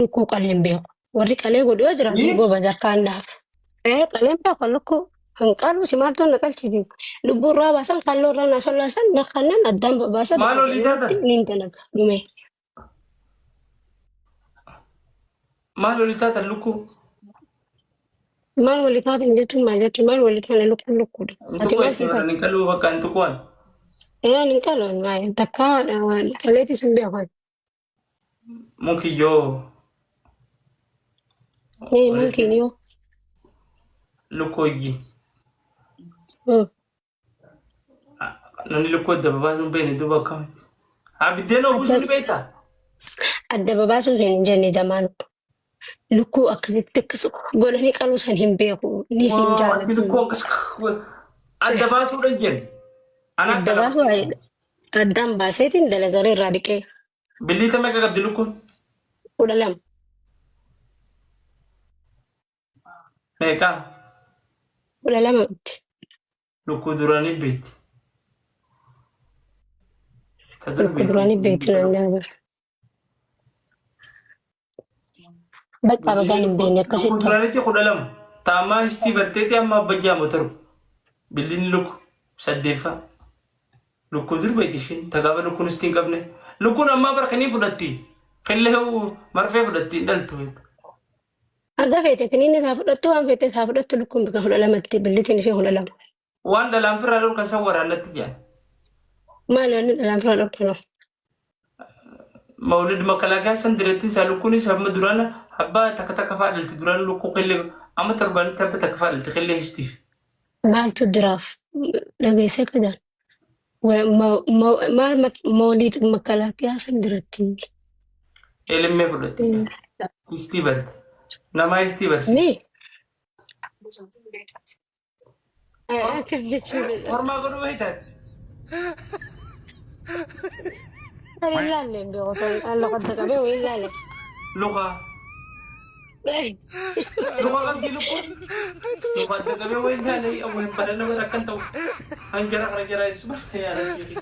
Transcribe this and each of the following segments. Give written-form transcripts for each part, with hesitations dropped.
lukkuu qaleen beeku. Warri qalee godhu yoo jiraate goba jarkaannaaf. Qaleen beeku lukkuu hanqaalu si maaltu na qalchisiisa. Lubbuu irraa baasan kalloo irraa na solaasan na kannan addaan babaasa bakka Maaloo liitaatan? kanatti niin dalaga dhume. Maaloo liitaatan lukkuu? Maal walii taateen jechuun maal jechuun maal walii taane lukkuun lukkuudha. Ati maal sii taati? Ni qaluu bakka hin tuqwan. Hin qaluun maal takka qaleetis hin beekan. Mukiyyoo. Mulkiin yoo. Lukkuu ijji. Namni lukkuu adda babaasuun beekne duuba akkamitti? Abiddeen oofisuu ni beektaa? Adda babaasuun hin jenne jamaanu. Lukkuu akkasitti akkas godhanii qaluu san hin beeku. Ni siin Ati lukkuu jaalladhu. akkas adda baasuudhaan jenne. Adda baasuu addaan baaseetiin dalagaree irraa dhiqee Billiita meeqa qabdi lukkuun? 12 Meeqa? 12 qabdi. Lukkuu duraanii beekti. Lukkuu duraanii beekti naan jaalladhu. Bakka bagaan hin beekne akkasitti. Lukkuu duraanitti 12. Taamaa histii barteetti amma abbajjaa motoru. Billiin lukku 8. Lukkuu dur beekti ishiin tagaaba lukkuun histii hin qabne. Lukkuun ammaa barkanii fudhatti. Qillee marfee fudhatti hin dhaltu. Aga feete kiniinni isaa fudhattu waan feete isaa fudhattu lukkuun bika 12tti billitiin ishee 12. Waan dhalaan firraa dhorkan kan san waraanatti jaan. Maal wanni dhalaan fira dhorkanu? Maulid makalaakaan san direettiin isaa lukkuunis amma duraan abbaa takka takka faadhalti duraan lukkuu qillee amma torbaanitti abba takka faadhalti qillee histiif. Maaltu jiraaf dhageessee ka jaan? Maal moolid makalaakiyaa san diratti? Elimmee fudhatti. Histii barte. Namaa histii barsi. Mee? Akka jechuudha. Hormaa godhu beektaati. Kan ilaalle hin beeku sun alla qadda qabee wayii ilaalle. Luka. Luka qabdi lukkuun. Luka adda qabee wayii ilaalle awween bara nama rakkan ta'u. Hanjara kana jara isuma yaada ishee.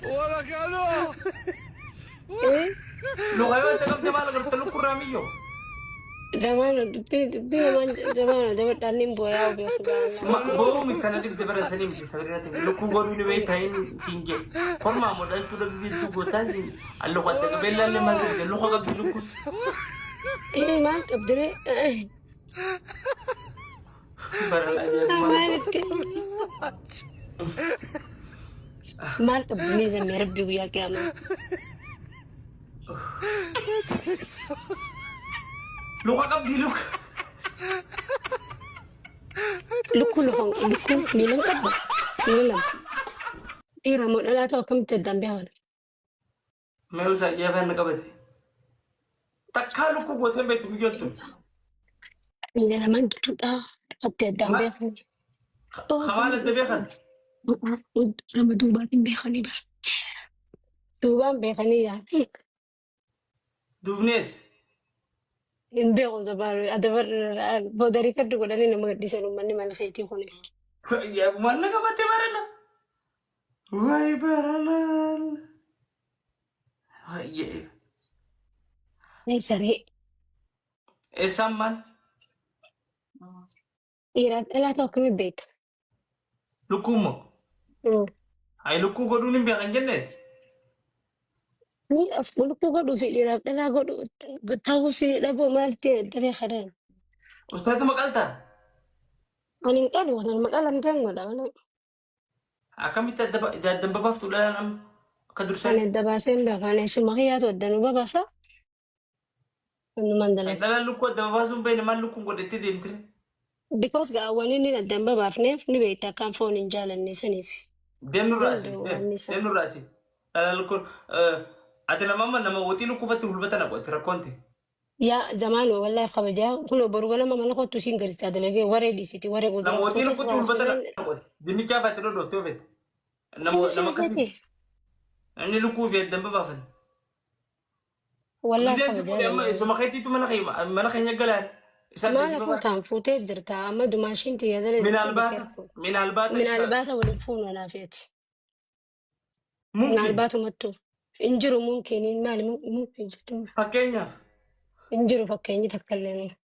Luka yoo adda qabde maal agarta lukkurraa miyyoo. Zamaana dubbii namaan zamaana dabadhaan ni booyaa beeku gaana. Boomii kana dibde bara sanii miti sabirina ta'e lukkuu godhuu ni beektaa hin siin jee. Kormaa modaltuu dhabdii dubbii gootaa siin luka adda qabee ilaalle maal jirte luka qabdi lukkuun. Maal qabdire? Maal qabdine zammee rabbi guyyaa qiyaamaa. Luka qabdi luka. Lukkuun miilan qabda. Miila lama. Dhiira moo dhalaa ta'u akkamitti addaan beekan? Meeshaa isaa yaabaan na qabate. Takkaa lukkuu gootee beektu biyyattu. Miila lamaan gidduudhaa akkatti addaan beekan. Hawaala adda beekan. Gama duubaatiin beekanii bara. Duubaan beekanii yaadu. Dubnees. Hin beeku adabar boodarii kaddu godhanii nama gadhiisan uummanni mala keetii kuni. Maal na qabate barana. Wayi barana. Hayyee. Ni saree. Eessaan maal? Dhiiraaf dhalaa ta'u akkamitti beekta? Lukkuu moo? Hayi lukkuu godhuun hin beekan jennee? Ni lukkuu godhuu fi dhiiraaf dhalaa godhu ta'uus dhaboo maal ta'e dabee kadhan. Ustaati maqaltaa? Ani hin qabu kan maqalamteen godha. Akkamitti adda babaaftu dhalaan amma akka Kan dursanii? adda baasee hin beekan suma kiyyaatu adda nu babaasa. Walumaan dalaga. Dhalaan lukkuu adda babaasuun beekne maal lukkuun godhettee deemtire? Because gaawwanii ni adda hin babaafneef ni beekta akkaan foon hin jaalanne saniif. Deemnurraa si. Dhalaan lukkuun ati nama wotii lukkuufatti hulbata na qotti rakkoonte. Yaa zamaanuu wallahi kabajaa kunoo boru ganama mana kottu siin galistaa dalagee waree dhiisiti waree Nama guddaa. wotii lukkuutti hulbata na qotti. Dinnichaa faatti dhodhooftee ofeette. Nama akkasii. Namni lukkuu fi adda hin babaafan. Wallahi Miseensi fuudhee amma isuma keetiitu mana keenya galaan. Maala kutaan fuutee jirta amma dumaashiin tiyya jala Min albaata. min albaata waliin fuunu anaafeeti. Min Mumkin. albaatu mattu. Injiru mumkin maali mumkin jettu. Fakkeenyaaf. انجروا فكيني تكلمي.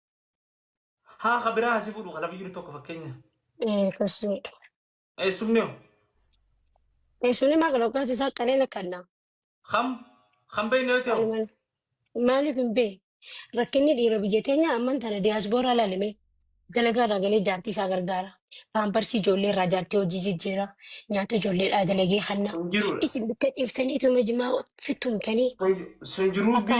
ها خبرها سيفو خلا بيجري توك فكينا ايه كسو. اي سمنيو ايه سوني ما قالوا قاسي ساق علينا كنا. خم خم بين انا يوتيو مالي في بي. ركني دي ربيتينيا أمان تنا diaspora la leme. Dalaga ragalee jaartii isaa gargaara. Paamparsi ijoollee irraa jaartii hojii jijjiira. Nyaata ijoolleedhaa dalagee kanna. سنجرو Isin bakka ciiftanii ituma jimaa fittumtanii سنجرو akka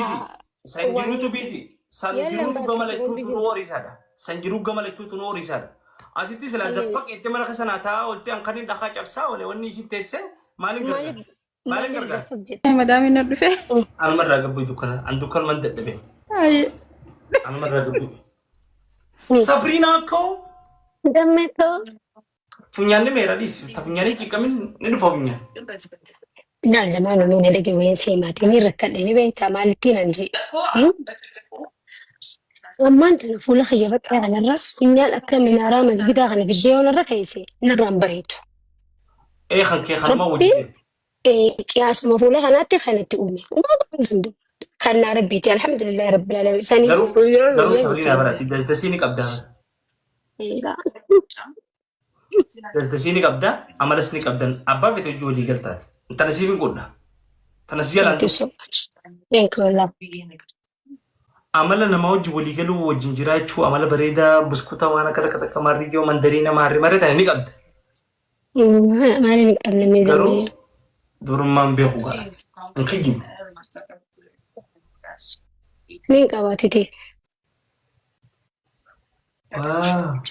بيزي waan سنجرو تو itti بيزي yaallan سنجرو تو bakka جمال itti kun تو bisin نوري هذا سنجرو جمال تو نوري هذا أسيتي سلا kanneen زفك إنت مرة خسنا تا قلت أن خلين دخل جبسا ولا وني هي تسة مالين كرجع maaliif مالين maaliif كرجع zaffag jette. مدام النرفة. أنا مرة قبل دكان عند دكان من دبي هاي أنا مرة قبل سابرينا كو Dammee ta'u فنيان ميرا ديس تفنياني كي كمين ندفع فنيان ilaal zamaan uumuu na dhage wayiin seemaati ni rakkadhe ni beektaa maalittiin an jee. Ammaan tana fuula kiyyabataa kanarra funyaan akka minaaraa masgidaa kana giddee onarra keesse narraan bareedu. إيه خل كي خل ما Rabbiin وجدت qiyaasuma fuula kanaatti kan itti uume. Kannaa rabbiiti alhamdulillahi rabbil alamin saniif قالوا guyyaa قالوا guyyaa jechuudha. سابرينا برا تدسيني كبدا تدسيني كبدا عملسني كبدا أبا بتوجه لي قلتات أنت نسيفين قلنا تنسيال Thank you أنتو so much. Thank you love. عملا نما وجه ولي قالوا وجنجرات شو عملا بريدة بسكوتا وانا كذا كذا كماري جو مندرينا ماري ماري تاني قبدا Maaliin qabne قالوا miidhamee دور ما بيخو قال نكجم niin qabaatite. آه